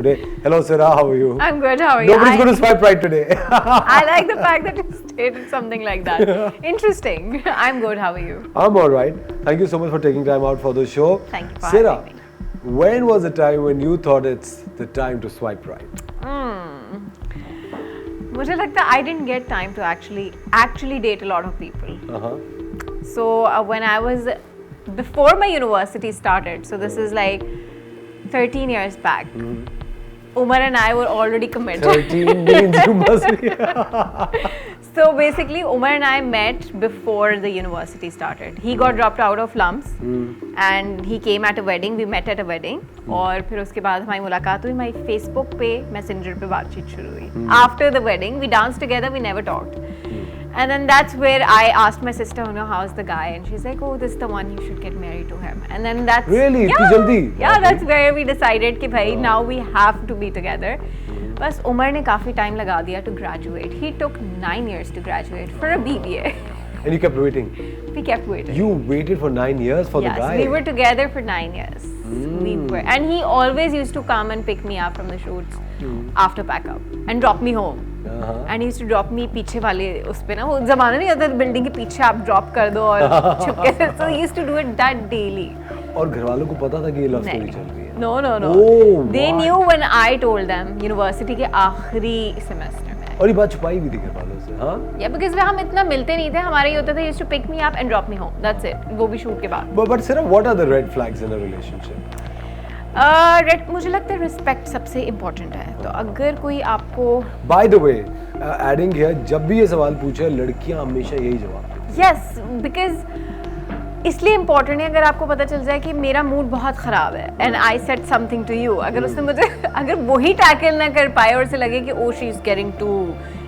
Today. Hello, Sarah. How are you? I'm good. How are you? Nobody's going to swipe right today. I like the fact that you stated something like that. Interesting. I'm good. How are you? I'm all right. Thank you so much for taking time out for the show. Thank you for Sarah, having me. when was the time when you thought it's the time to swipe right? मुझे लगता है I didn't get time to actually date a lot of people. Uh-huh. So when I was before my university started, so this is like 13 years back. Umar and I were already committed. 13 means you must be. So basically, Umar and I met before the university started. He got dropped out of LUMS and he came at a wedding. We met at a wedding. और फिर उसके बाद हमारी मुलाकात हुई. हमारी Facebook पे Messenger पे बातचीत शुरू हुई. After the wedding, we danced together. We never talked. And then that's where I asked my sister, you know, how's the guy? And she's like, oh, this is the one, you should get married to him. And then that's... Really? Yeah, इतनी जल्दी? yeah, that's where we decided कि भाई, now we have to be together. बस उमर ने काफ़ी time लगा दिया to graduate. He took 9 years to graduate for a BBA. And you kept waiting? We kept waiting. You waited for 9 years for Yes, the guy? we were together for 9 years. We were, and he always used to come and pick me up from the shoots after pack up and drop me home. And he used to drop me पीछे वाले उस पे ना वो ज़माना नहीं होता building के पीछे आप drop कर दो और छुपके से so he used to do it that daily. और घर वालों को पता था कि ये लव स्टोरी चल रही है? No, no, no. Oh, They what? knew when I told them university के आखिरी semester में. और ये बात छुपाई भी थी घर वालों से, हाँ? Yeah, because हम इतना मिलते नहीं थे. हमारा ये होता था he used to pick me up and drop me home. That's it. वो भी shoot के बाद. But Sarah, what are the red flags in a relationship? मुझे लगता है रिस्पेक्ट सबसे इम्पोर्टेंट है. तो अगर कोई आपको By the way, adding here, जब भी ये सवाल पूछे लड़कियां हमेशा यही जवाब देती हैं. यस बिकॉज इसलिए इम्पोर्टेंट है अगर आपको पता चल जाए कि मेरा मूड बहुत ख़राब है and I said something to you, अगर उसने मुझे अगर वही टैकल ना कर पाए और उसे लगे कि oh she is getting to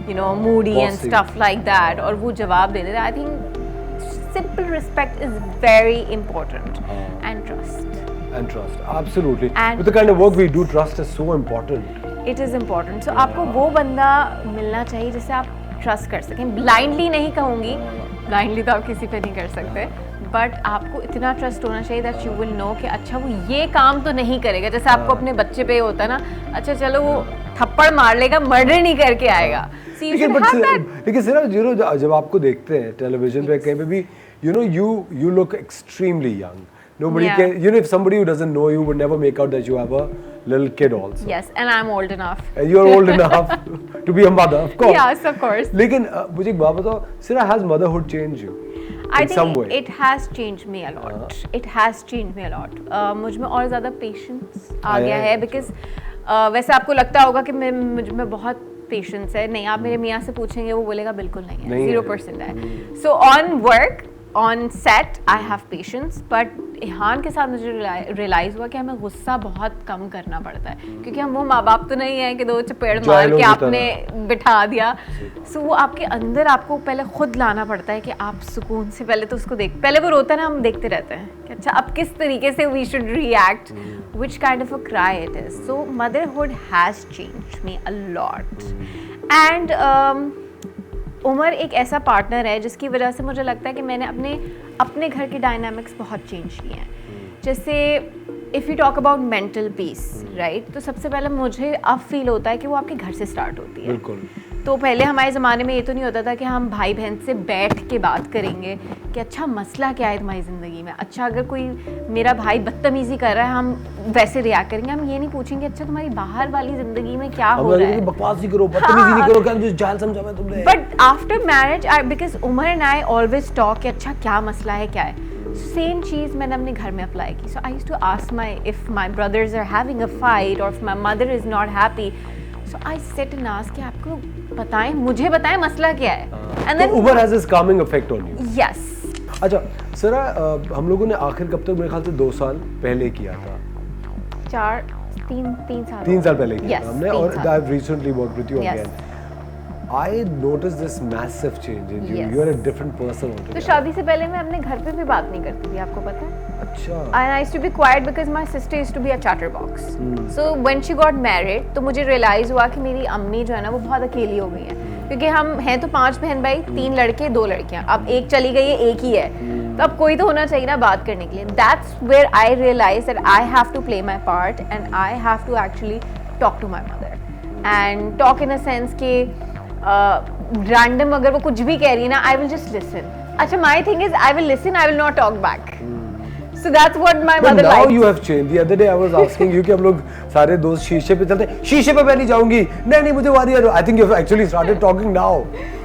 you know moody and Bossy. Stuff like that और वो जवाब दे दे, I think simple respect is very important and trust. And trust, absolutely. And with the kind of work we do, trust is so important. It is important. So आपको वो बंदा मिलना चाहिए जिससे आप ट्रस्ट कर सकें. ब्लाइंडली नहीं कहूँगी, ब्लाइंडली तो आप किसी पे नहीं कर सकते, बट आपको इतना ट्रस्ट होना चाहिए दैट यू विल नो कि अच्छा वो ये काम तो नहीं करेगा. जैसे आपको अपने बच्चे पे होता है ना, अच्छा चलो वो थप्पड़ मार लेगा, मर्डर नहीं करके आएगा. So you should have that. लेकिन सिर्फ you know, जब आपको देखते हैं टेलीविजन पे कहीं पे भी, you know, you look extremely young. Nobody Yeah. can, you know, if somebody who doesn't know you would never make out that you have a little kid also. Yes, and I'm old enough. And you're old enough to be a mother, of course. Yes, of course. लेकिन मुझे एक बात बताओ, Sarah, has motherhood changed you? I in some way? think it has changed me a lot. It has changed me a lot. मुझ में और ज़्यादा patience आ गया है because वैसे आपको लगता होगा कि मुझ में बहुत पेशेंस है. नहीं, आप मेरे मियाँ से पूछेंगे वो बोलेगा बिल्कुल नहीं है, 0% है. So on work on set I have patience, but Ihaan के साथ मुझे रियलाइज़ हुआ कि हमें गुस्सा बहुत कम करना पड़ता है क्योंकि हम वो माँ बाप तो नहीं है कि दो चपेड़ मार के आपने बिठा दिया. सो वो आपके अंदर आपको पहले खुद लाना पड़ता है कि आप सुकून से पहले तो उसको देख, पहले वो रोता है ना, हम देखते रहते हैं कि अच्छा अब किस तरीके से we should react, which kind of a cry it is. So motherhood has changed me a lot. And Umar एक ऐसा पार्टनर है जिसकी वजह से मुझे लगता है कि मैंने अपने घर के डायनामिक्स बहुत चेंज किए हैं. जैसे if you talk about mental peace right, तो सबसे पहले मुझे अब फील होता है कि वो आपके घर से स्टार्ट होती है. बिल्कुल. तो पहले हमारे ज़माने में ये तो नहीं होता था कि हम भाई बहन से बैठ के बात करेंगे कि अच्छा मसला क्या है तुम्हारी ज़िंदगी में. अच्छा अगर कोई मेरा भाई बदतमीज़ी कर रहा है हम वैसे रिएक्ट करेंगे, हम ये नहीं पूछेंगे अच्छा तुम्हारी बाहर वाली ज़िंदगी में क्या हो रहा है. बकवास ही करो, बदतमीजी नहीं करो, क्या मुझे जाल समझा मैं तुमने. But after marriage because Umar and I always talk कि अच्छा क्या मसला है क्या है. सेम चीज़ मैंने अपने घर में अप्लाई की. So I used to ask my if my brothers are having a fight और if my mother is not happy, so I sit and ask कि आपको बताएं, मुझे बताएं मसला क्या है. And then Uber has this calming effect on you. Yes. अच्छा सरा, हम लोगों ने आखिर कब तक, मेरे ख्याल से 2 साल पहले किया था. 3 साल 3 साल पहले किया Yes, था हमने. 3 और साल. I've recently worked with you Yes. again. I noticed this massive change in you. Yes. You are a different person तो altogether. शादी से पहले मैं अपने घर पे भी बात नहीं करती थी, आपको पता है. अच्छा. And I used to be quiet because my sister used to be a chatterbox. So when she got married, तो मुझे realize हुआ कि मेरी अम्मी जो है ना वो बहुत अकेली हो गई है क्योंकि हम हैं तो 5 बहन भाई, 3 लड़के 2 लड़कियां. अब एक चली गई है, एक ही है, तो अब कोई तो होना चाहिए ना बात करने के लिए. That's where I realized that I have to play my part and I have to actually talk to my mother and talk in a sense कि random अगर वो कुछ भी कह रही है ना, I will just listen. अच्छा, my thing is I will listen, I will not talk back. So that's what my But mother now likes. you have changed. The other day I was asking you कि हम लोग सारे दोस्त शीशे पे चलते हैं, शीशे पे मैं नहीं जाऊंगी, नहीं मुझे वारी है. I think you have actually started talking now.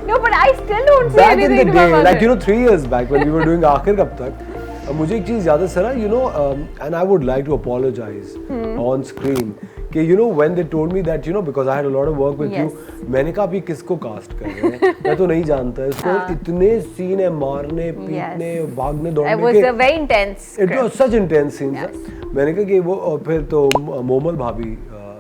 No, but I still don't say Back in anything the to my day, mother. like 3 years back when we were doing आखिर कब तक, मुझे एक चीज याद है सरा, and I would like to apologize on screen कि when they told me that because I had a lot of work with Yes. you, मैंने कहा अभी किसको कास्ट कर रहे हैं, मैं तो नहीं जानता इसको, इतने सीन है मारने पीटने भागने It दौड़ने was के, a very intense It was script. such intense scenes. Yes. मैंने कहा कि वो फिर तो मोमल भाभी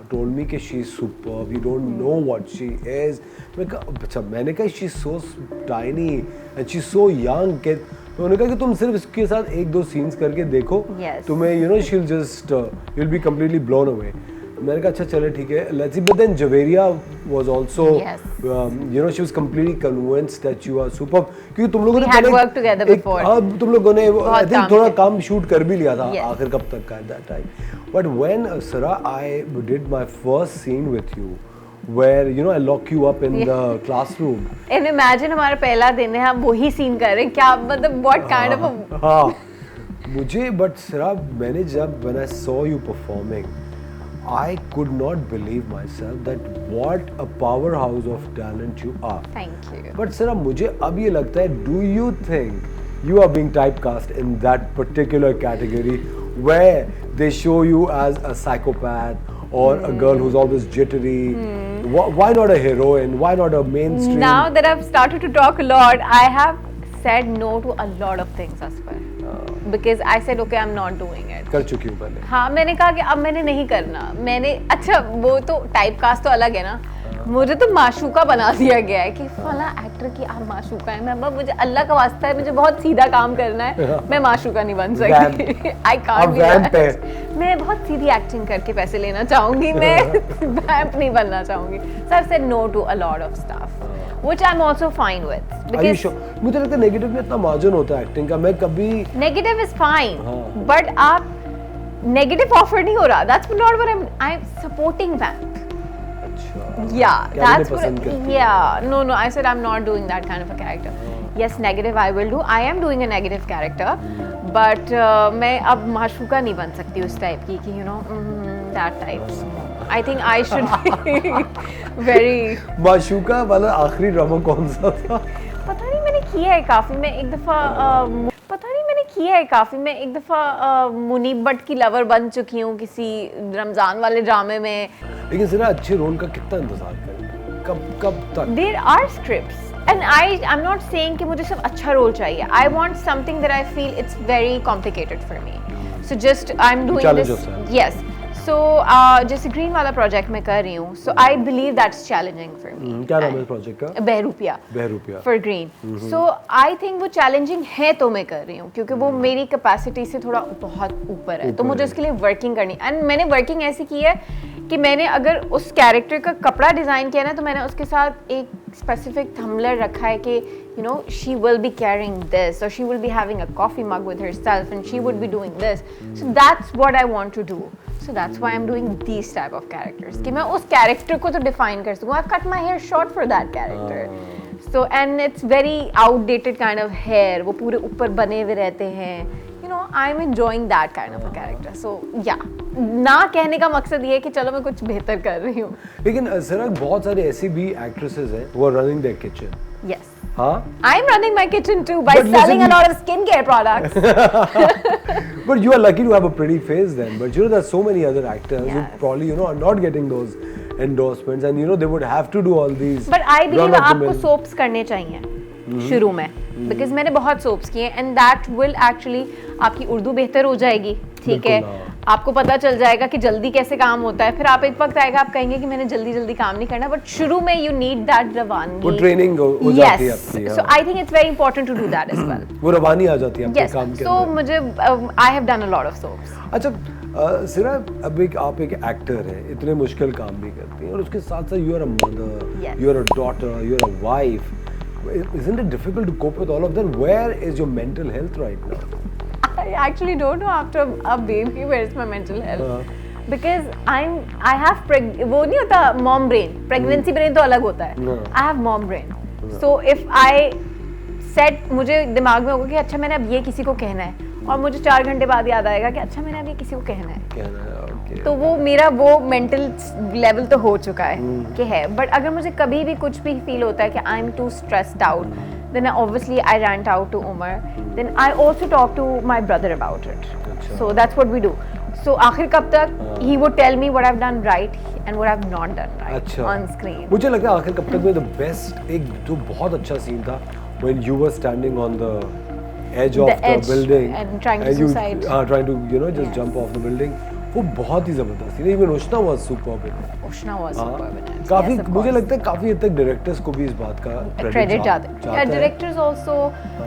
told me कि she is superb, you don't know what she is. मैंने कहा she is so tiny and she is so young कि तो उन्होंने कहा कि तुम सिर्फ इसके साथ 1-2 सीन्स करके देखो, Yes. तुम्हें she'll just you'll be completely blown away. मैंने कहा अच्छा चले ठीक है, let's see. But then Javeria was also Yes. she was completely convinced that you are superb क्योंकि तुम लोगों ने We had पहले worked together before. तुम लोगों ने I बहुत think काम थोड़ा किया। काम शूट कर भी लिया था Yes. आखिर कब तक का at that time. But when Sara, I did my first scene with you where I lock you up in the classroom. And imagine हमारा पहला दिन है, हम वही सीन कर रहे हैं, क्या मतलब what kind of a हाँ मुझे but Sara, मैंने जब when I saw you performing, I could not believe myself that what a powerhouse of talent you are. Thank you. But Sara, मुझे अब ये लगता है, do you think you are being typecast in that particular category where they show you as a psychopath or a girl who's always jittery? Why not a heroine? Why not a mainstream? Now that I've started to talk a lot, I have said no to a lot of things as well. Because I said okay, I'm not doing it. कर चुकी हूँ पहले. हाँ, मैंने कहा कि अब मैंने नहीं करना. मैंने अच्छा वो तो टाइपकास्ट तो अलग है ना. मुझे तो माशूका बना दिया गया है कि फला एक्टर की आप माशूका है. मैं मुझे अल्लाह का वास्ता है, मुझे बहुत सीधा काम करना है, मैं माशूका नहीं बन सकती. I can't be that. मैं बहुत सीधी एक्टिंग करके पैसे लेना चाहूंगी, मैं वैम्प नहीं बनना चाहूंगी. So I said no to a lot of stuff which I am also fine with. Are you sure? मुझे लगता है नेगेटिव में इतना मार्जिन होता है एक्टिंग का. मैं कभी नेगेटिव इज फाइन, बट आप नेगेटिव ऑफर नहीं हो रहा. That's not what I am supporting vamp. Yeah, that's what. Yeah, no, I said I'm not doing that kind of a character. Yes, negative I will do. I am doing a negative character, but मैं अब माशूका नहीं बन सकती उस type की कि that type. I think I should be very. माशूका वाला आखिरी ड्रामा कौन सा था? पता नहीं मैंने किया है काफी. मैं एक दफा मुनीब भट्ट की लवर बन चुकी हूँ किसी रमजान वाले ड्रामे में. लेकिन सिर्फ अच्छे रोल का कितना इंतजार करें? कब तक? There are scripts and I'm not saying कि मुझे सिर्फ अच्छा रोल चाहिए. I want something that I feel it's very complicated for me. So just I'm doing Challenge this. होता है. Yes. So जैसे ग्रीन वाला प्रोजेक्ट मैं कर रही हूँ. So I believe that's challenging for me. क्या नाम है प्रोजेक्ट का? बहरूपिया for green. So I think वो challenging है तो मैं कर रही हूँ क्योंकि वो मेरी कैपेसिटी से थोड़ा बहुत ऊपर है. तो मुझे उसके लिए वर्किंग करनी. एंड मैंने वर्किंग ऐसी की है कि मैंने अगर उस कैरेक्टर का कपड़ा डिज़ाइन किया ना, तो मैंने उसके साथ एक स्पेसिफिक थंबलर रखा है कि she will be carrying this or she will be having a coffee mug with herself and she would be doing this. So that's what I want to do. So that's why I'm doing these type of characters. कि मैं उस character को तो define कर सकूँ. I've cut my hair short for that character. So and it's very outdated kind of hair. वो पूरे ऊपर बने हुए रहते हैं. I'm enjoying that kind of a character. So yeah. ना कहने का मकसद ये है कि चलो मैं कुछ बेहतर कर रही हूँ. लेकिन सर बहुत सारे ऐसी भी एक्ट्रेसेस हैं who are running their kitchen. Yes. हाँ? I'm running my kitchen too by But selling listen, a lot of skincare products. But you are lucky to have a pretty face then. But there's so many other actors who Yes. probably are not getting those endorsements and they would have to do all these. But I believe आपको run-of-the-mill- soaps करने चाहिए शुरू में, because मैंने बहुत soaps किए and that will actually आपकी उर्दू बेहतर हो जाएगी. ठीक है, आपको पता चल जाएगा कि जल्दी कैसे काम होता है. फिर आप एक वक्त आएगा आप कहेंगे कि मैंने जल्दी काम नहीं करना. बट शुरू में you need that रवानगी. वो ट्रेनिंग हो जाती है आपकी. Yes. So I think it's very important to do that as well. वो रवानी आ जाती है आपके Yes. काम के So अंदर. मुझे I have done a lot of soaps. अच्छा सिरा, अब आप एक एक्टर हैं, इतने मुश्किल काम भी करती हैं और उसके साथ साथ you are a mother, Yes. You are a daughter, you are a wife. Isn't it difficult to cope with all of that? Where is your mental health right now? I actually don't know after a baby where is my mental health. Because I have वो नहीं होता mom brain, pregnancy brain तो अलग होता है. I have mom brain. So if I set, मुझे दिमाग में होगा कि अच्छा मैंने अब ये किसी को कहना है, और मुझे 4 घंटे बाद याद आएगा कि अच्छा मैंने अब ये किसी को कहना है. तो वो मेरा वो मेंटल लेवल तो हो चुका है कि है. बट अगर मुझे कभी भी कुछ भी फील होता है कि I am too stressed out, then obviously I rant out to Umar. Then I also talk to my brother about it. So that's what we do. So आखिर कब तक he would tell me what I've done right and what I've not done right on screen. मुझे लगता है आखिर कब तक में the best एक जो बहुत अच्छा सीन था when you were standing on the edge of the building and trying to suicide. Trying to just jump off the building. वो बहुत ही जबरदस्त थी. Even Ushna was superb in it. Ushna was superb in it. काफी मुझे लगता है काफी हद तक डायरेक्टर्स को भी इस बात का क्रेडिट जाता है. Yeah, directors also,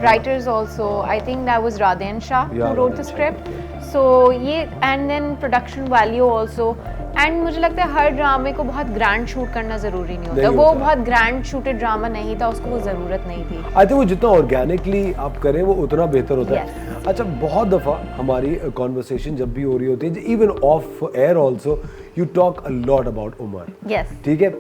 writers also. I think that was Radhen Shah who wrote the script. So ये and then production value also. And मुझे लगता है हर ड्रामे को बहुत ग्रैंड शूट करना जरूरी नहीं होता. वो बहुत ग्रैंड शूटेड ड्रामा नहीं था, उसको वो जरूरत नहीं थी. आई थिंक वो जितना ऑर्गेनिकली आप करें वो उतना बेहतर होता है. अच्छा, बहुत दफ़ा हमारी कॉन्वर्सेशन जब भी हो रही होती है, even off air also, you talk a lot about Umar. ठीक है,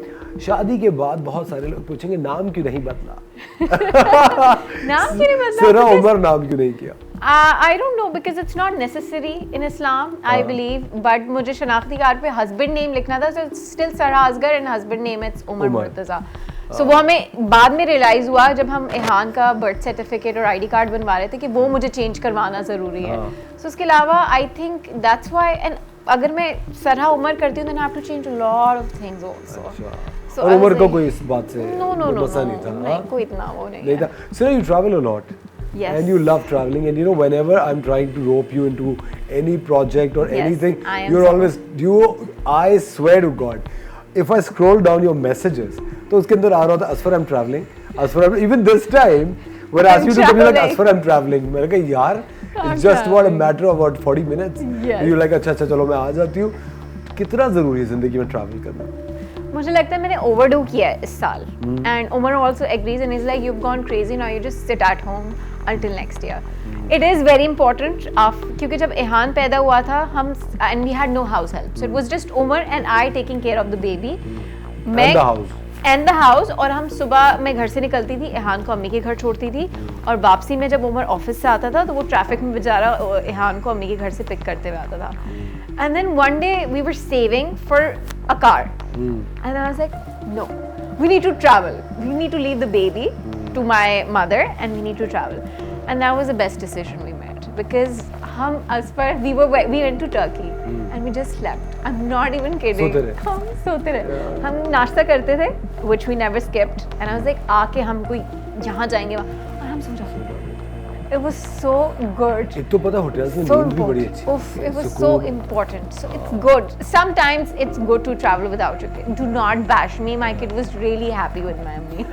शादी के बाद बहुत सारे लोग पूछेंगे नाम क्यों नहीं बदला. नाम क्यों नहीं बदला, सिरा उमर नाम क्यों नहीं किया. I don't know because it's not necessary in Islam, I believe. But मुझे शनाख्ती कार्ड पे husband name लिखना था, so it's still Sarah Asghar and husband name it's Umar Murtaza. So वो हमें बाद में realize हुआ जब हम इहान का birth certificate और ID कार्ड बनवा रहे थे कि वो मुझे change करवाना ज़रूरी है. So उसके अलावा I think that's why, and अगर मैं सरहा उमर करती हूँ then I have to change a lot of things also. So और उमर को कोई इस बात से मसा नहीं था. नहीं, कोई इतना वो नहीं था. Sarah, you travel a lot. Yes. And you love traveling, and whenever I'm trying to rope you into any project or anything, you're always I swear to God, if I scroll down your messages, तो उसके अंदर आ रहा था Asfar I'm traveling, Asfar even this time when I asked you to come, you're like Asfar I'm traveling. मैंने कहा यार, it's just about a matter of about 40 minutes. You're like अच्छा चलो मैं आ जाती हूँ. कितना ज़रूरी है ज़िंदगी में ट्रैवल करना. मुझे लगता है मैंने ओवरडू किया है इस साल. And Umar also agrees and is like you've gone crazy now, you just sit at home until next year. It is very important क्योंकि जब इहान पैदा हुआ था हम and we had no house help, so it was just Umar and I taking care of the baby. And the house. और हम सुबह मैं घर से निकलती थी, इहान को अम्मी के घर छोड़ती थी, और वापसी में जब उमर ऑफिस से आता था तो वो ट्रैफिक में बेचारा इहान को अम्मी के घर से पिक करते हुए आता था. And then one day we were saving for a car. And I was like, no, we need to travel. We need to leave the baby to my mother and we need to travel. And that was the best decision we made because we went to Turkey and we just slept. I'm not even kidding. हम सोते रहे. हम नाश्ता करते थे, which we never skipped. And I was like, आके हम कोई यहाँ जाएंगे और हम सो जाते. It was so good. एक तो पता होटल्स में नींद भी बड़ी अच्छी. It was so important. So it's good. Sometimes it's good to travel without your kid. Do not bash me. My kid was really happy with my mummy.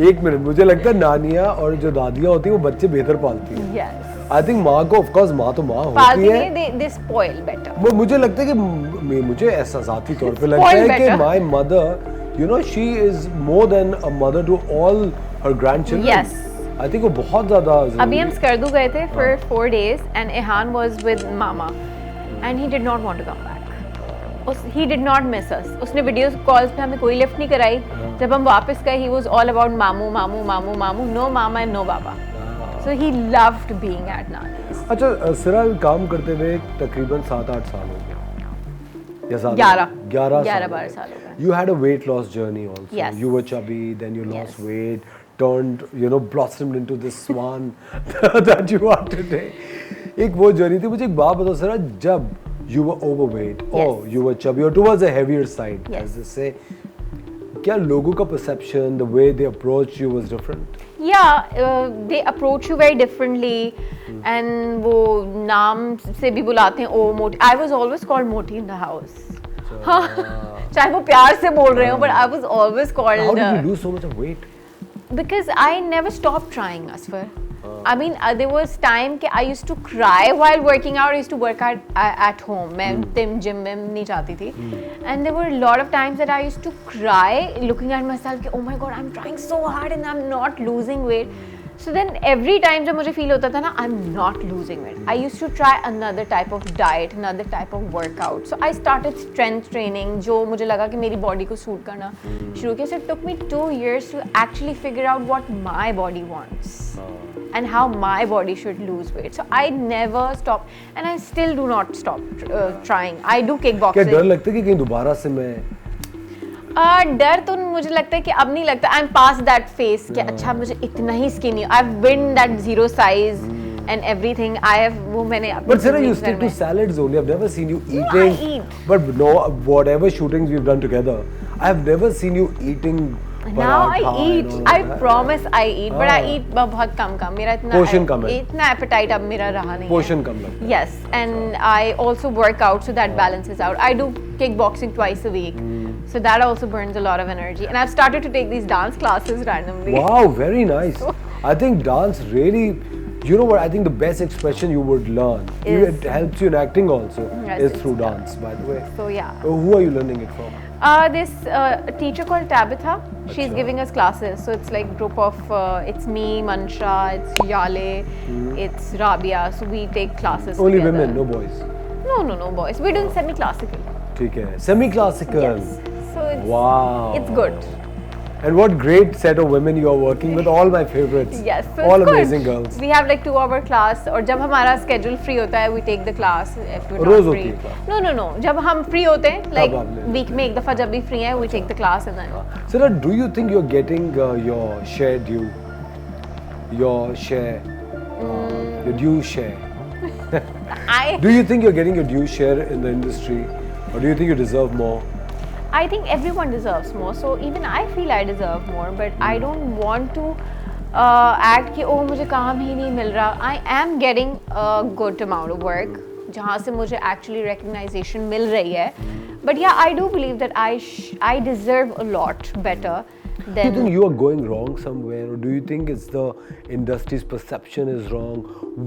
एक minute, मुझे लगता है नानियाँ और जो दादियाँ होती हैं वो बच्चे बेहतर पालती हैं. Yes. I think माँ को of course माँ तो माँ होती है. They spoil better. वो मुझे लगता है कि मुझे एहसासाती तौर पे लगता है कि my mother, she is more than a mother to all her grandchildren. Yes. I think वो बहुत ज़्यादा. अभी हम स्कर्दू गए थे for 4 days and Ehan was with Mama and he did not want to come back. He did not miss us. उसने video calls पे हमें कोई लिफ्ट नहीं कराई. जब हम वापस गए he was all about मामू मामू मामू मामू, no mama and no baba. So he loved being at Nani's. अच्छा, सिरा काम करते हुए तकरीबन 7-8 साल हो गए या 11-12 साल हो गए. You had a weight loss journey also. Yes. You were chubby, then you lost weight, turned, blossomed into this swan that you are today. एक वो जर्नी थी. मुझे एक बात बताओ सिरा, जब you were overweight, you were chubby or towards a heavier side, as they say, क्या लोगों का perception, the way they approach you was different? Yeah, they approach you very differently, and वो नाम से भी बुलाते हैं. Oh, Moti. I was always called Moti in the house. चाहे वो प्यार से बोल रहे हो, but I was always called. How did you lose so much of weight? Because I never stopped trying, Asfar. I mean, there was time कि I used to cry while working out. I used to work out at home. मैं gym में नहीं जाती थी. And there were a lot of times that I used to cry looking at myself कि oh my God, I'm trying so hard and I'm not losing weight. So then every time जब मुझे feel होता था ना I'm not losing it, I used to try another type of diet, another type of workout. So I started strength training जो मुझे लगा कि मेरी body को suit करना शुरू किया. So it took me 2 years to actually figure out what my body wants and how my body should lose weight. So I never stopped and I still do not stop trying. I do क्या kickboxing. डर लगता है कि कहीं दोबारा से मैं डर तो मुझे लगता है कि अब नहीं लगता. I am past that phase कि अच्छा मुझे इतना ही skinny, I have been that zero size and everything. I have वो मैंने अपनी But Sarah, you जिंदगी stick भर to salads only. I've never seen you No, eating. I eat. But no, whatever shootings we've done together, I've never seen you eating. Now I paratha eat. and all I that. promise I eat, but I हाँ. eat बहुत कम. मेरा इतना Portion कम है. इतना appetite अब मेरा रहा नहीं है. Portion कम लगता है. Yes, and I also work out, so that balances out. I do kickboxing twice a week, so that also burns a lot of energy. And I've started to take these dance classes randomly. Wow, very nice. I think dance really, you know what? I think the best expression you would learn, it helps you in acting also, Yes, is through dance. By the way, So yeah. who are you learning it from? This teacher called Tabitha, she's giving us classes. So it's like group of, it's me, Mansha, it's Yale, it's Rabia. So we take classes Only together. women, no boys. No boys. We're doing semi-classical. ठीक है. Semi-classical. Yes. So it's, Wow. it's good. And what great set of women you are working with. All my favorites. Yes. So all it's amazing good. girls. We have like 2-hour class. और जब हमारा schedule free होता है, we take the class. If we're not rose free. होती है class? No. जब हम free होते हैं, like आप लेते हैं? week में एक दफा जब भी free है, we take the class and then. Sarah, do you think you're getting your share due? Your share, your due share. Do you think you're getting your due share in the industry, or do you think you deserve more? I think everyone deserves more. So even I feel I deserve more, but I don't want to act कि oh मुझे काम ही नहीं मिल रहा. I am getting a good amount of work जहाँ से मुझे actually recognition मिल रही है. But yeah, I do believe that I deserve a lot better Do you than. think you are going wrong somewhere, or do you think it's the industry's perception is wrong?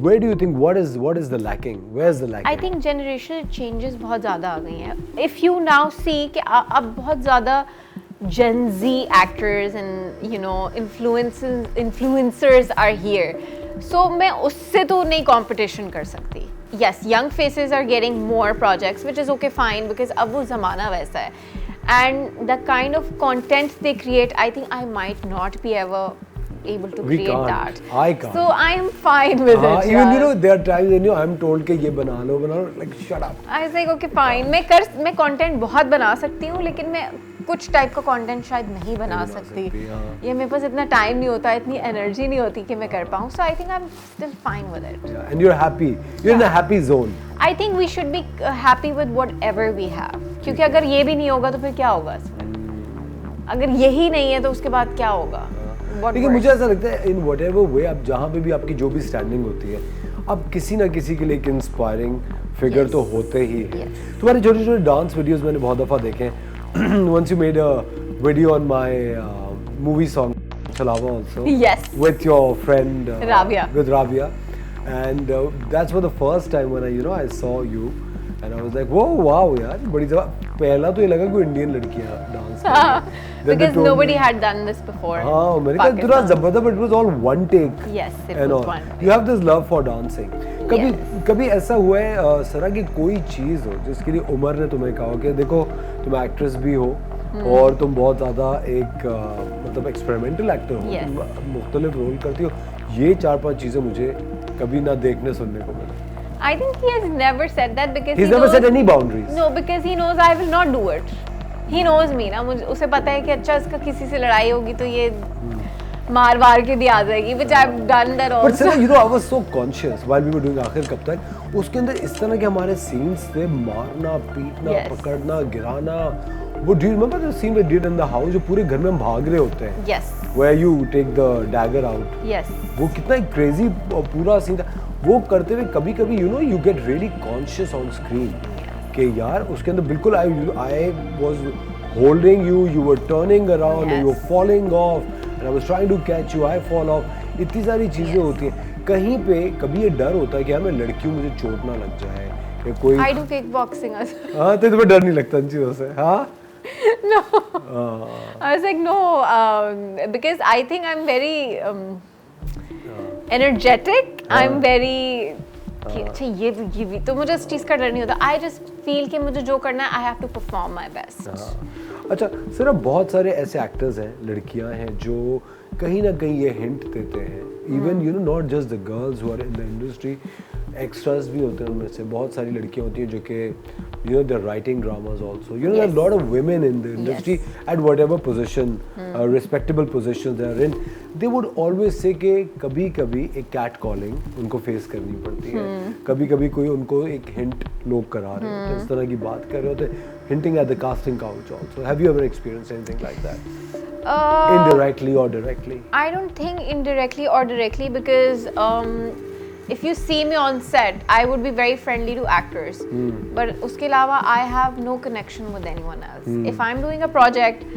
Where do you think what is the lacking? Where's the lacking? I think generational changes बहुत ज़्यादा आ गई हैं. If you now see कि अब बहुत ज़्यादा Gen Z actors and influencers are here. So मैं उससे तो नहीं competition कर सकती. Yes, young faces are getting more projects, which is okay, fine, because अब वो ज़माना वैसा है. And the kind of content they create, I think I might not be ever able to We create can't. that. I can't. So I am fine with it. Even yeah. there are times when I'm told कि ये बना लो, like shut up. I was like, okay, fine. मैं content बहुत बना सकती हूँ, लेकिन मैं कुछ टाइप का कंटेंट शायद नहीं बना सकती. ये मेरे पास इतना टाइम नहीं होता, इतनी एनर्जी नहीं होती कि मैं कर पाऊँ. So I think I'm still fine with it. Yeah, and you're happy. You're in a happy zone. I think we should be happy with whatever we have. क्योंकि अगर ये भी नहीं होगा तो फिर क्या होगा इसमें? अगर यही नहीं है तो उसके बाद क्या होगा? What लेकिन works? मुझे ऐसा लगता है in whatever way आप जहाँ पे भी आपकी जो भी स्टैंडिंग होती है, आप किसी ना किसी के लिए एक इंस्पायरिंग फिगर तो होते ही हैं. तुम्हारे छोटे छोटे डांस वीडियोस मैंने बहुत दफ़ा देखे हैं. Once you made a video on my movie song Chalava also. Yes. With your friend Rabia. With Rabia, and that's for the first time when I saw you. And I was like, whoa, wow, यार बड़ी दफा पहला तो ये लगा कोई Indian लड़कियाँ dance कर रही हैं. Then they Because told nobody me- had done this before. हाँ मैंने कहा इतना Pakistan. जबरदस्त, but it was all one take. Yes, it and was all. one. You have this love for dancing. कभी ऐसा हुआ है सरा कि कोई चीज़ हो जिसके लिए उमर ने तुम्हें कहा कि देखो तुम एक्ट्रेस भी हो और तुम बहुत ज़्यादा एक मतलब एक्सपेरिमेंटल एक्टर हो, Yes. तुम मुख्तलिफ रोल करती हो, ये 4-5 चीज़ें मुझे कभी ना देखने सुनने को मिला. I think he has never said that because He's he never knows, set any boundaries. No, because he knows I will not do it. He knows me ना, मुझे उसे पता है कि अच्छा इसका किसी से लड़ाई होगी तो ये मार के भी आ जाएगी, which I've done that But also. Sarah, I was so conscious while we were doing आखिर कब तक उसके अंदर इस तरह के हमारे scenes थे, मारना, पीटना, Yes. पकड़ना, गिराना. वो do you remember the scene we did in the house जो पूरे घर में हम भाग रहे होते हैं? Yes, Where you take the dagger out. yes. वो कितना क्रेजी पूरा सीन था. वो करते हुए कभी कभी you get really conscious on screen कि यार उसके अंदर बिल्कुल I was holding you, you were turning around, Yes. you were falling off, and I was trying to catch you, I fall off. इतनी सारी चीजें होती हैं. कहीं पे कभी ये डर होता है कि यार मैं लड़कियों मुझे चोट ना लग जाए या कोई. I do kickboxing as well. हाँ तो तुम्हें डर नहीं लगता इन चीजों से? हाँ. No. I was like no, because I think I'm very energetic I am very अच्छा ये भी तो मुझे इस चीज़ का डर नहीं होता. आई जस्ट फील कि मुझे जो करना है I have to perform my best. अच्छा सर, अब बहुत सारे ऐसे एक्टर्स हैं, लड़कियां हैं जो कहीं ना कहीं ये हिंट देते हैं, even you know not just the girls who are in the industry, extras भी होते हैं उनमें से. बहुत सारी लड़कियां होती हैं जो कि you know they are writing dramas also, you know there are lot of women in the industry at whatever position, respectable positions they are in. They would always say कि कभी कभी एक कैट कॉलिंग उनको face करनी पड़ती है. कभी कभी कोई उनको एक हिंट लोग करा रहे होते हैं, इस तरह की बात कर रहे होते हैं, hinting at the casting couch also. Have you ever experienced anything like that? Indirectly or directly? I don't think indirectly or directly because if you see me on set, I would be very friendly to actors. But उसके अलावा I have no connection with anyone else. If I'm doing a project,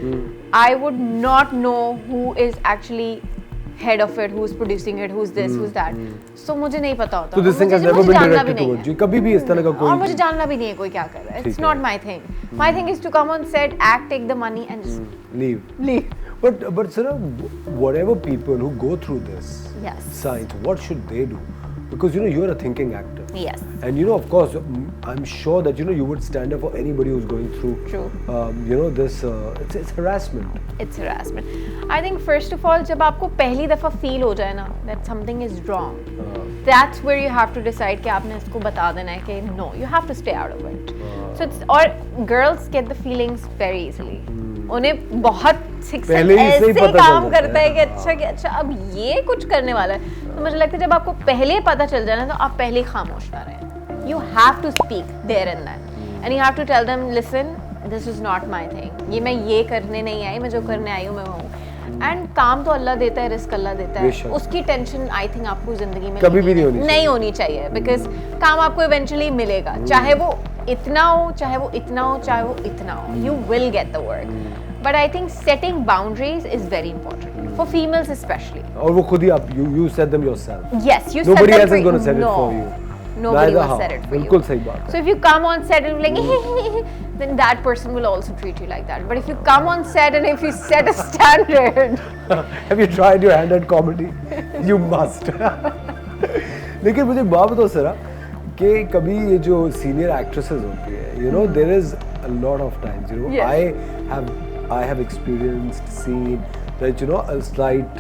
I would not know who is actually head of it, who's producing it, who's this, who's that. So मुझे नहीं पता होता. So this thing has never been directed towards you. कभी भी इस तरह का कोई. और मुझे जानना भी नहीं है कोई क्या कर रहा है. It's not my thing. My thing is to come on set, act, take the money, and just leave. But sir, whatever people who go through this science, what should they do? Because you know you're a thinking actor. Yes. And you know, of course, I'm sure that you know you would stand up for anybody who's going through. True. You know this. It's harassment. It's harassment. I think first of all, जब आपको पहली दफा feel हो जाए ना that something is wrong, that's where you have to decide कि आपने इसको बता देना है कि no, you have to stay out of it. So it's or girls get the feelings very easily. उन्हें बहुत ऐसे काम करता है कि अच्छा अब ये कुछ करने वाला है. तो मुझे लगता है जब आपको पहले पता चल जाए ना तो आप पहले खामोश ना रहें. You have to speak there and then, and you have to tell them, listen, this is not my thing. ये मैं ये करने नहीं आई, मैं जो करने आई हूँ मैं वो हूँ. एंड काम तो अल्लाह देता है, रिस्क अल्लाह देता है. उसकी टेंशन आई थिंक आपको जिंदगी में कभी भी नहीं होनी चाहिए बिकॉज काम आपको इवेंचुअली मिलेगा, चाहे वो इतना हो, चाहे वो इतना हो, चाहे वो इतना हो. You will get the work. But I think setting boundaries is very important for females especially. और वो खुद ही आप you set them yourself. Yes, you Nobody set them. else is going to set it for you. Nobody will set it for you. बिल्कुल सही बात है. So if you come on set and like, then that person will also treat you like that. But if you come on set and if you set a standard, have you tried your hand at comedy? You must. लेकिन मुझे एक बात बताओ सरा कि कभी ये जो senior actresses होती है, you know, there is a lot of times, you know, yes. I have experienced, seen that you know a slight,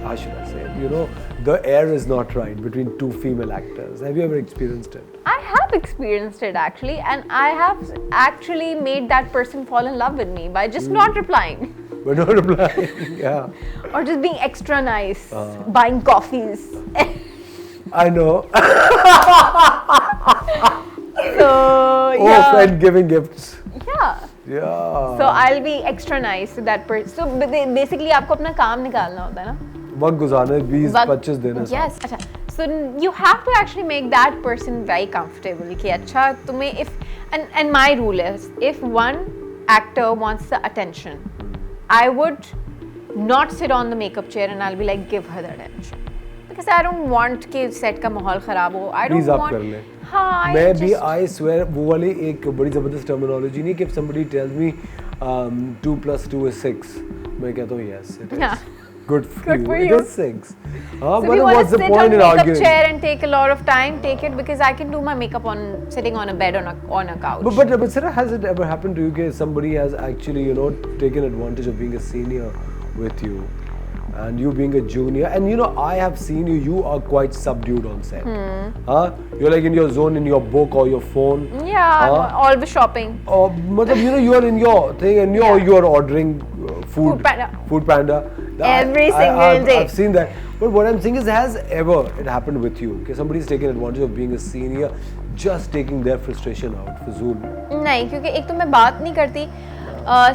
how should I say it? You know, the air is not right between two female actors. Have you ever experienced it? I have experienced it actually, and I have actually made that person fall in love with me by just not replying. But not replying, yeah. Or just being extra nice, buying coffees. I know. So yeah. And giving gifts. Yeah. Yeah. So I'll be extra nice to that person. So basically आपको अपना काम निकालना होता है ना. वक्त गुजारने 20-25 दिन. Yes. अच्छा. So you have to actually make that person very comfortable. कि अच्छा तुम्हें and my rule is if one actor wants the attention, I would not sit on the makeup chair and I'll be like give her the attention. Because I don't want कि set का माहौल खराब हो. I don't want. कर ले. हाँ. मैं भी I swear वो वाली एक बड़ी ज़बरदस्त terminology नहीं कि if somebody tells me 2 + 2 is 6, मैं कहता हूँ yes it is. Yeah. Good for you. It is 6. So if you want to sit on the makeup chair and take a lot of time, take it because I can do my makeup sitting on a bed on a couch. But Sarah, has it ever happened to you that somebody has actually you know taken advantage of being a senior with you? And you being a junior, and you know I have seen you are quite subdued on set. You're like in your zone, in your book or your phone. Yeah, always shopping. You know you are in your thing and you are ordering food. Food Panda. Every single day. I've seen that. But what I'm saying is, has ever it happened with you? Okay, somebody's taken advantage of being a senior, just taking their frustration out, Fazul? नहीं, क्योंकि एक तो मैं बात नहीं करती.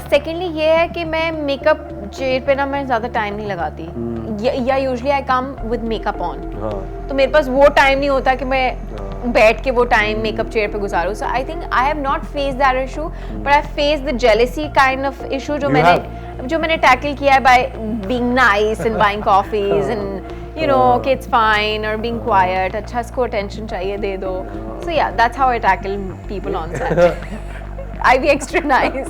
Secondly ये है कि मैं मेकअप चेयर पे ना मैं ज़्यादा टाइम नहीं लगाती. या usually I come with makeup on. तो मेरे पास वो टाइम नहीं होता कि मैं बैठ के वो टाइम मेकअप चेयर पे गुजारूँ. So I think I have not face that issue, but I face the jealousy kind of issue जो मैंने टैकल किया है by being nice and buying coffees and you know कि it's fine or being quiet. अच्छा इसको attention चाहिए दे दो. So yeah, that's how I tackle people on set. I be extra nice.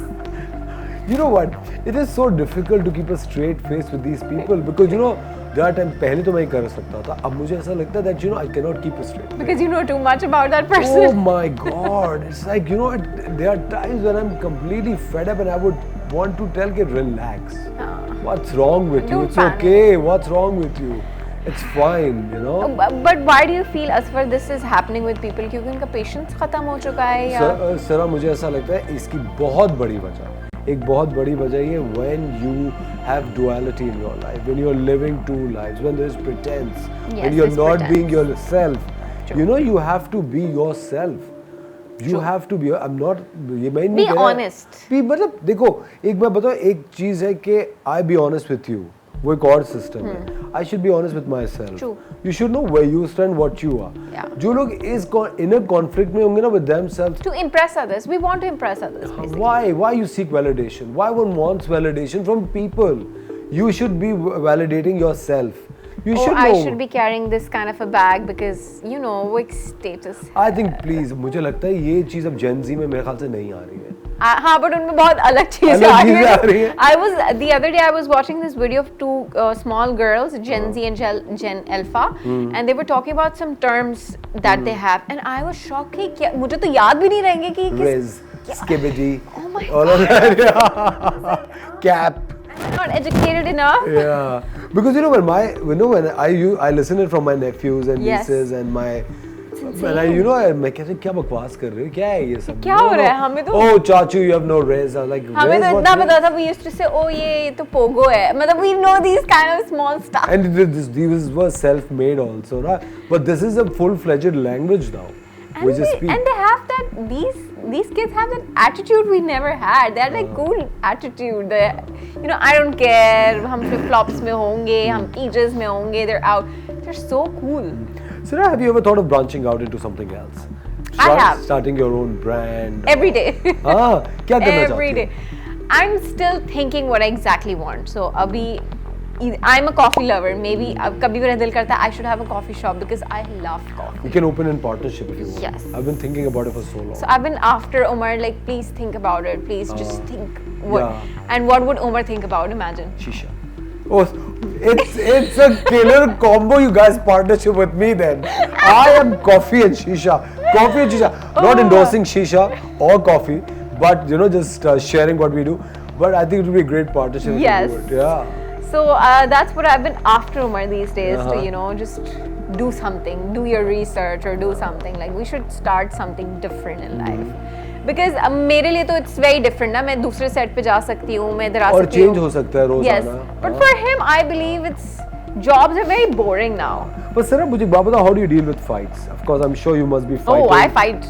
You know what? It is so difficult to keep a straight face with these people because you know that time पहले तो मैं कर सकता था, अब मुझे ऐसा लगता है that you know I can not keep straight Because you know too much about that Oh person. my God! It's like, you know, there are times when I'm completely fed up and I would want to tell kid, relax. What's wrong with you? Don't It's panic. okay. What's wrong with you? It's fine, you know. But why do you feel Asfar this is happening with people? क्योंकि उनका patience खत्म हो चुका है या? सरा मुझे ऐसा लगता है इसकी बहुत बड़ी वजह, एक बहुत बड़ी वजह ये when you have duality in your life, when you're living two lives, when there is pretense, Yes, when you're there's not pretense. being yourself. True. You know, you have to be yourself. You True. have to be. I'm not. ये मैं Be नहीं कह रहा- honest. Be मतलब देखो, एक मैं बताऊँ, एक चीज़ है कि I be honest with you. वो एक और सिस्टम है. I should be honest with myself. True. You should know where you stand, what you are. Yeah. जो लोग इस inner conflict में होंगे ना with themselves, To impress others, we want to impress others. Basically. why you seek validation? Why one wants validation from people? You should be validating yourself. You Oh, should I know. should be carrying this kind of a bag because you know वो एक status. I think please, मुझे लगता है ये चीज़ अब Gen Z में मेरे ख्याल से नहीं आ रही है. हाँ, but उनमें बहुत अलग चीज़ें अलग आ चीज़ें आ रही हैं. I was the other day I was watching this video of two small girls, Gen Z and Gen Alpha, and they were talking about some terms that they have, and I was shocked कि क्या मुझे तो याद भी नहीं रहेंगे कि Riz, skibbity, Oh my all of that. Yeah. Cap. I'm not educated enough. Yeah, because you know when I listen it from my nephews and Yes. nieces and my when मैं कहते क्या बकवास कर रहे हो, क्या है ये सब? क्या हो रहा है? हमें तो- Oh चाचू, you have no raise. I was like, हमें raise, तो what इतना raise? पता था we used to say oh ये तो पोगो है मतलब we know these kind of small stuff. And these were self-made also, right? But this is a full-fledged language now. We just speak. And they have that these kids have that attitude we never had. They had like cool attitude. They, you know, I don't care. हम flip flops में होंगे, हम PJs में होंगे. They're out. They're so cool. Sarah, have you ever thought of branching out into something else? I have. Starting your own brand. Every day. हाँ, क्या करना चाहती Every हो? day. I'm still thinking what I exactly want. So अभी I'm a coffee lover. Maybe अब कभी मेरा दिल करता है I should have a coffee shop because I love coffee. You can open in partnership if you want. Yes. I've been thinking about it for so long. So I've been after Omar, like, please think about it. Please just think. What, yeah. And what would Omar think about? Imagine. Shisha. Oh, it's a killer combo. You guys partnership with me then. I am coffee and shisha. Coffee and shisha. Not endorsing shisha or coffee, but you know, just sharing what we do. But I think it would be a great partnership. if we Yes. do it. Yeah. So that's what I've been after Omar these days. Uh-huh. To, you know, just do something, do your research or do something. Like we should start something different in life. Because मेरे लिए तो it's very different ना. मैं दूसरे set पे जा सकती हूँ, मैं इधर आ और सकती हूँ. change हो सकता है रोजाना. Yes. But for him, I believe it's jobs are very boring now. But Sarah, मुझे बात बताओ, how do you deal with fights? Of course, I'm sure you must be fighting. Oh, I fight.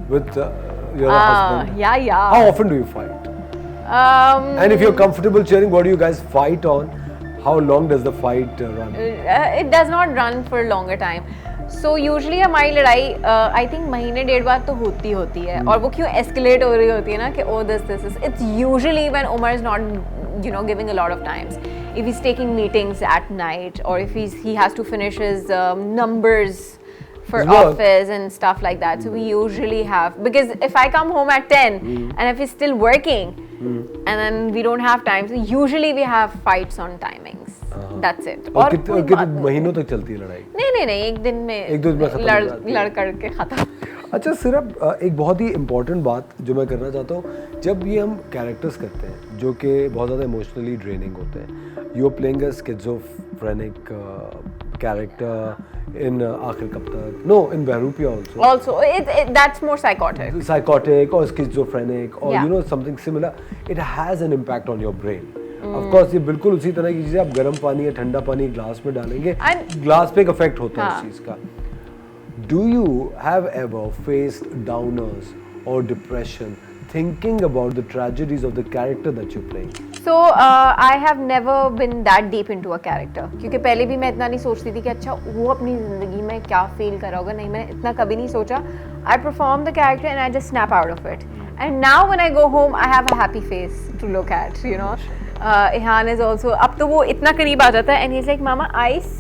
with your husband. Yeah. How often do you fight? And if you're comfortable sharing, what do you guys fight on? How long does the fight run? It does not run for a longer time. So usually हमारी लड़ाई I think महीने डेढ़ बाद तो होती है और वो क्यों escalate हो रही होती है ना कि oh this is it's usually when Omar is not giving a lot of times, if he's taking meetings at night or if he has to finish his numbers for His work. office and stuff like that. So we usually have, because if I come home at 10 and if he's still working and then we don't have time, so usually we have fights on timings. That's it. और कोई कितने बात नहीं। महीनों तक चलती है लड़ाई? नहीं एक दिन में एक दो दिन में खत्म हो जाती है। लड़ करके खत्म। अच्छा सिर्फ एक बहुत ही इम्पोर्टेंट बात जो मैं करना चाहता हूँ, जब ये हम कैरेक्टर्स करते हैं जो कि बहुत ज़्यादा इमोशनली ड्रेनिंग होते हैं, you are playing a schizophrenic character in आखिर कब तक, no in Behrupiya Also, that's more psychotic. psychotic or schizophrenic or Yeah. you know something similar, it has an impact on your brain. Of course ये बिल्कुल उसी तरह की चीज़ है, आप गर्म पानी या ठंडा पानी ग्लास में डालेंगे, And- ग्लास पे एक इफेक्ट होता है हाँ. उस चीज़ का. Do you have ever faced downers or depression thinking about the tragedies of the character that you're playing? So I have never been that deep into a character. क्योंकि पहले भी मैं इतना नहीं सोचती थी कि अच्छा वो अपनी ज़िंदगी में क्या फील कर रहा होगा, नहीं मैंने इतना कभी नहीं सोचा. I perform the character and I just snap out of it. And now when I go home, I have a happy face to look at, you know. Ihan is also, अब तो वो इतना करीब आ जाता है and he's like, Mama, eyes,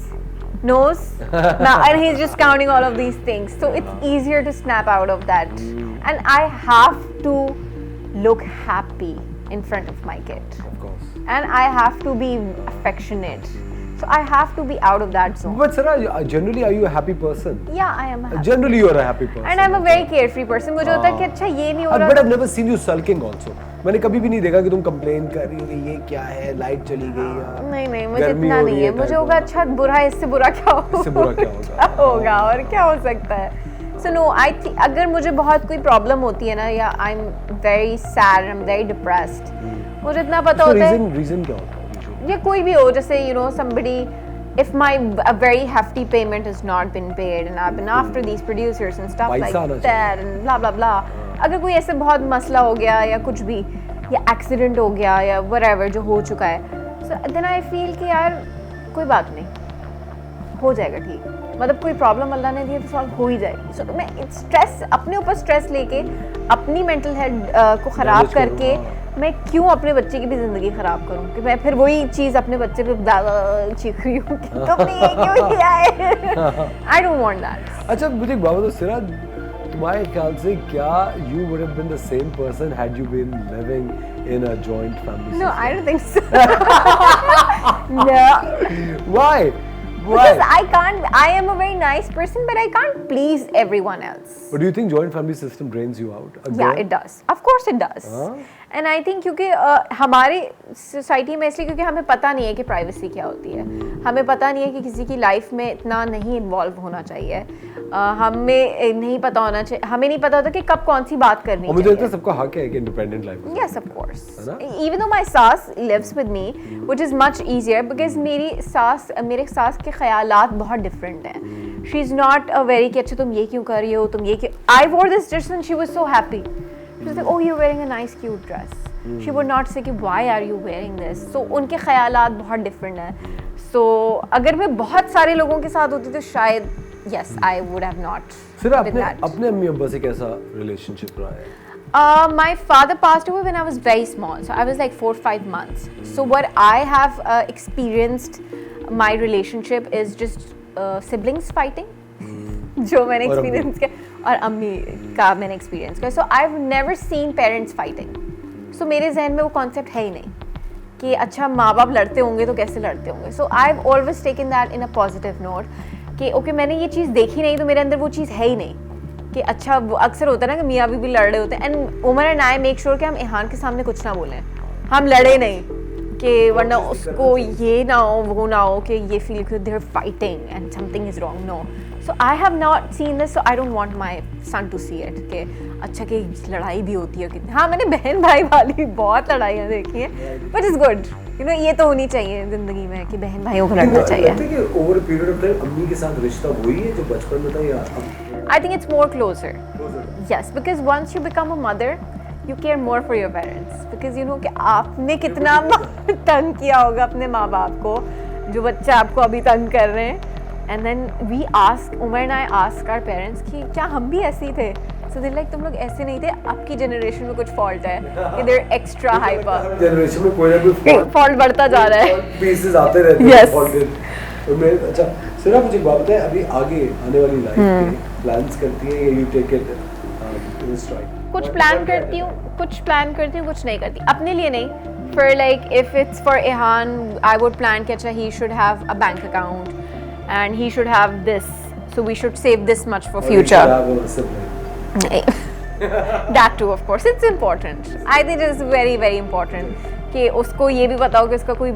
nose, now, and he's just counting all of these things. So it's easier to snap out of that. And I have to look happy in front of my kid. Of course. And I have to be affectionate. So I have to be out of that zone. But Sara, generally, are you a happy person? Yeah, I am a happy. Generally, you are a happy person. And I'm a very carefree person. मुझे होता है कि अच्छा ये नहीं हो रहा. But I've never seen you sulking also. मैंने कभी भी नहीं देखा कि तुम कंप्लेन कर रही हो कि ये क्या है, लाइट चली गई या नहीं मुझे इतना नहीं है. मुझे होगा अच्छा बुरा है, इससे बुरा क्या होगा? इससे बुरा क्या होगा? होगा और क्या हो सकता है? So no, I think अगर मुझे बहुत कोई प्रॉब्लम होती है ना या I'm very sad, I'm very depressed. मुझे इतना पता होता है. Reason क्या होता है? या कोई भी हो, जैसे you know somebody, if a very hefty payment has not been paid and I've been after these producers and stuff like that and blah blah blah. अगर कोई ऐसे बहुत मसला हो गया या कुछ भी या एक्सीडेंट हो गया या whatever जो हो चुका है, so then I feel कि यार कोई बात नहीं, हो जाएगा ठीक. मतलब कोई प्रॉब्लम अल्लाह ने दी है तो सॉल्व हो ही जाएगी. सो मैं स्ट्रेस अपने ऊपर स्ट्रेस लेके अपनी मेंटल हेल्थ को ख़राब करके मैं क्यों अपने बच्चे की भी ज़िंदगी ख़राब करूं कि मैं फिर वही चीज़ अपने बच्चे पे चीख रही हूँ कि तुमने ये क्यों किया है. आई डोंट वांट दैट. अच्छा मुझे एक बात बताओ सिरा, तुम्हारे ख्याल से क्या you would have been the same person had you been living in a joint family? No, I don't think so. No. Why? Because I am a very nice person, but I can't please everyone else. But do you think joint family system drains you out? Yeah, it does. Of course it does. And I think क्योंकि हमारी society में इसलिए क्योंकि हमें पता नहीं है कि प्राइवेसी क्या होती है, हमें पता नहीं है कि किसी की लाइफ में इतना नहीं इन्वॉल्व होना चाहिए, हमें नहीं पता होना चाहिए, हमें नहीं पता होता कि कब कौन सी बात करनी चाहिए. मुझे लगता है सबका हक है कि independent life. Yes, of course. Even though my सास lives with me, which is much easier because मेरे सास के ख्यालात बहुत डिफरेंट हैं. She is not a very कि अच्छा तुम ये क्यों कर रही हो, तुम ये क्यों. I wore this dress and she was so happy. She was like, oh, you're wearing a nice cute dress. She would not say कि why are you wearing this. So उनके ख्यालात बहुत डिफरेंट हैं. So अगर मैं बहुत सारे लोगों के साथ होती तो शायद yes, I would have not. सिर्फ अपने अम्मी अब्बा से कैसा रिलेशनशिप रहा है? My father passed away when I was very small, so I was like 4-5 months. So what I have experienced my relationship is just siblings fighting. जो मैंने एक्सपीरियंस किया और अम्मी का मैंने एक्सपीरियंस किया. So I have never seen parents fighting. सो मेरे जहन में वो कॉन्सेप्ट है ही नहीं कि अच्छा माँ बाप लड़ते होंगे तो कैसे लड़ते होंगे. So I have always taken that in a positive note कि ओके मैंने ये चीज़ देखी नहीं तो मेरे अंदर वो चीज़ है ही नहीं कि अच्छा वो अक्सर होता है ना कि मियाँ भी लड़ रहे होते हैं. And Umar and I make sure कि हम इहान के सामने कुछ ना बोलें, हम लड़े नहीं कि वरना उसको ये ना हो वो ना हो कि ये फील कि they're fighting and something is wrong. No, so I have not seen this, so I don't want my son to see it कि अच्छा कि लड़ाई भी होती है कितनी. हाँ मैंने बहन भाई वाली बहुत लड़ाइयाँ देखी हैं, but it's good you know. ये तो होनी चाहिए जिंदगी में कि बहन भाइयों को लड़ना चाहिए. Over a period of time अम्मी के साथ रिश्ता वही है जो बचपन में था या अब? I think it's more closer. Yes, because once you become a mother, you care more for your parents. Because you know कि आपने कितना तंग किया होगा अपने माँ बाप को, जो बच्चे आपको अभी तंग कर रहे हैं. And then we ask, Umar and I ask our parents कि क्या हम भी ऐसे ही थे? So they're like तुम लोग ऐसे नहीं थे, आपकी जनरेशन में कुछ फॉल्ट है कि they're extra hyper. जनरेशन में कोई ना कोई फॉल्ट बढ़ता जा रहा है. पीसेस आते रहते हैं फॉल्टेड. तो मैं अच्छा सिर्फ मुझे बात बताएं, अभी आगे आने वाली लाइफ के प्लान्स करती है या you take it in stride? कुछ प्लान करती हूँ, कुछ नहीं करती. अपने लिए नहीं. For like if it's for Ihan, I would plan कि अच्छा he should have a bank account and he should have this, so we should save this much for future. That too, of course, it's important. I think it's very very important कि उसको ये भी पता हो कि उसका कोई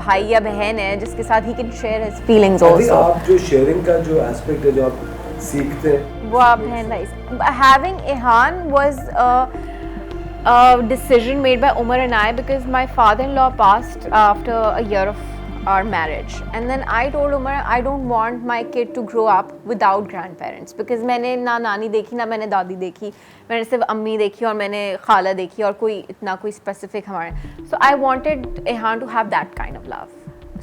भाई या बहन है जिसके साथ he can share his feelings also. आप जो शेयरिंग का जो एस्पेक्ट है जो आप सीखते हैं वो आप बहन भाई. Having Ihan was a decision made by Umar and I because my father-in-law passed after a year of our marriage, and then I told Umar I don't want my kid to grow up without grandparents because मैंने ना नानी देखी ना मैंने दादी देखी, मैंने सिर्फ अम्मी देखी और मैंने खाला देखी और कोई इतना कोई specific हमारे. So I wanted Ihan to have that kind of love.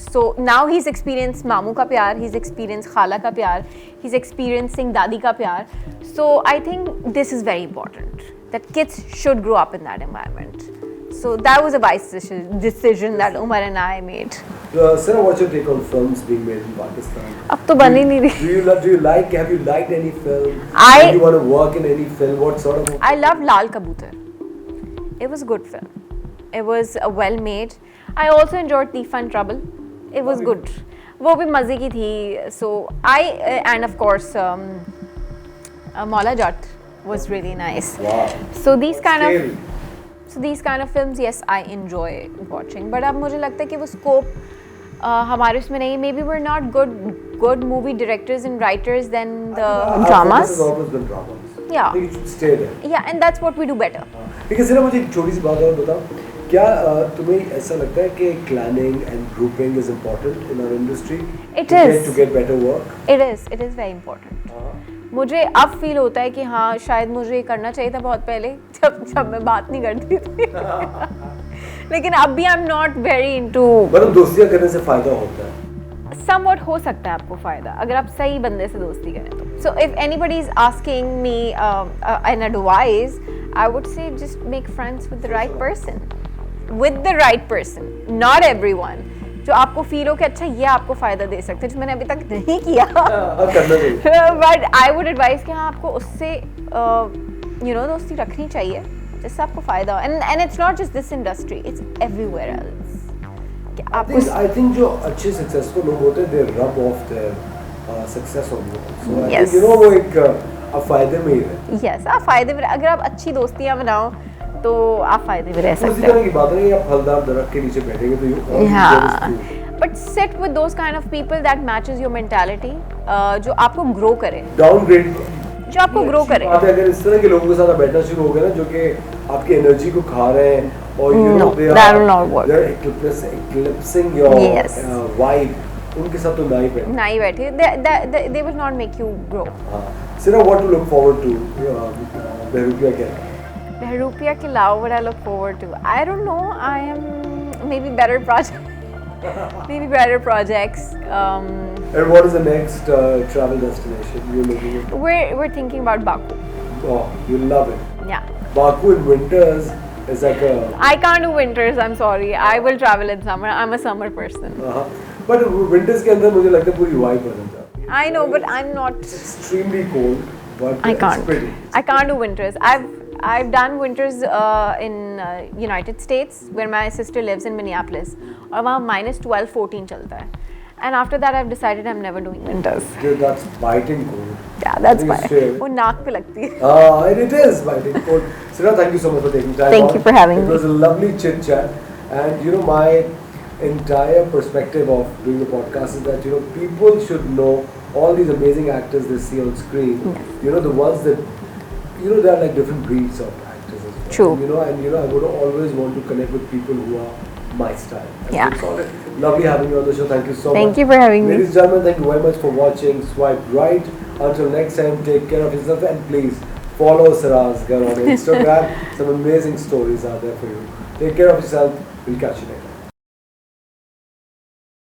So now he's experienced मामू का प्यार, he's experienced खाला का प्यार, he's experiencing दादी का प्यार. So I think this is very important that kids should grow up in that environment. So that was a wise decision that Umar and I made. Sarah, what's your take on films being made in Pakistan? अब तो बन ही नहीं रही. Have you liked any film? Do you want to work in any film? What sort of? I love Lal Kabutar. It was a good film. It was well made. I also enjoyed Thief and Trouble. It was good. वो भी मज़े की थी. So I and of course Maula Jatt was really nice. Wow. So these kind of Scale. So these kind of films, yes, I enjoy watching. But अब मुझे लगता है कि वो scope हमारे उसमें नहीं. Maybe we're not good movie directors and writers than the Our dramas. focus has always been dramas. Yeah. I think it should stay there. Yeah, and that's what we do better. लेकिन सिर्फ मुझे एक छोटी सी बात और बताओ, क्या तुम्हें ऐसा लगता है कि planning and grouping is important in our industry? It is. To get better work. It is very important. मुझे अब फील होता है कि हाँ शायद मुझे ये करना चाहिए था बहुत पहले, जब मैं बात नहीं करती थी. लेकिन अब भी I am not very into. मतलब दोस्तियां करने से फायदा होता है. समवट हो सकता है आपको फायदा अगर आप सही बंदे से दोस्ती करें तो. So if anybody is asking me an advice, I would say just make friends with the right person. With the right person, not everyone. जो आपको फील हो कि अच्छा ये आपको फायदा दे सकते हैं, जो मैंने अभी तक नहीं किया. बट आई वुड एडवाइस कि हाँ आपको उससे दोस्ती रखनी चाहिए जिससे आपको फायदा हो. And it's not just this industry, it's everywhere else. I think जो अच्छे सक्सेसफुल लोग होते हैं, they rub off their success on you. So I think वो एक आप फायदे में ही रहे. Yes, आप फायदे में. अगर आप अच्छी दोस्तियाँ बनाओ तो आप फायदे में रह सकते हो. उसी तरह की बात है कि आप फलदार दरख्त के नीचे बैठेंगे तो you But sit with those kind of people that matches your mentality, जो आपको grow करे. Downgrade. जो आपको grow करे. अगर इस तरह के लोगों के साथ बैठना शुरू हो गया ना, जो कि आपकी एनर्जी को खा रहे हैं और that will not work. They're eclipsing your vibe. उनके साथ तो ना ही बैठे. They will not make you grow. Sira, what to look forward to? Behrupiya क्या? Behrupiya के अलावा what I look forward to? I don't know. I am maybe better projects. And what is the next travel destination you're looking at? We're thinking about Baku. Oh, you love it. Yeah. Baku in winters is like a. I can't do winters. I'm sorry. I will travel in summer. I'm a summer person. But winters के अंदर मुझे लगता है पूरी vibe बदल जाती है. I know, but I'm not. It's extremely cold, but I can't. it's pretty. I can't do winters. I've done winters in United States where my sister lives in Minneapolis. और वहाँ -12, -14 चलता है. And after that, I've decided I'm never doing winters. Dude, that's biting cold. Yeah, that's fine. वो नाक पे लगती है. And it is biting cold. Sira, thank you so much for taking time. Thank you for having me. It was a lovely chit chat, and my entire perspective of doing the podcast is that people should know all these amazing actors they see on screen. Yes. The ones that there are like different breeds of actors as well. True. And I would always want to connect with people who are my style. Yeah. Lovely having you on the show. Thank you so much. Thank you for having me. Ladies and gentlemen, thank you very much for watching. Swipe right. Until next time, take care of yourself and please follow Siraz Gar on Instagram. Some amazing stories are there for you. Take care of yourself. We'll catch you later.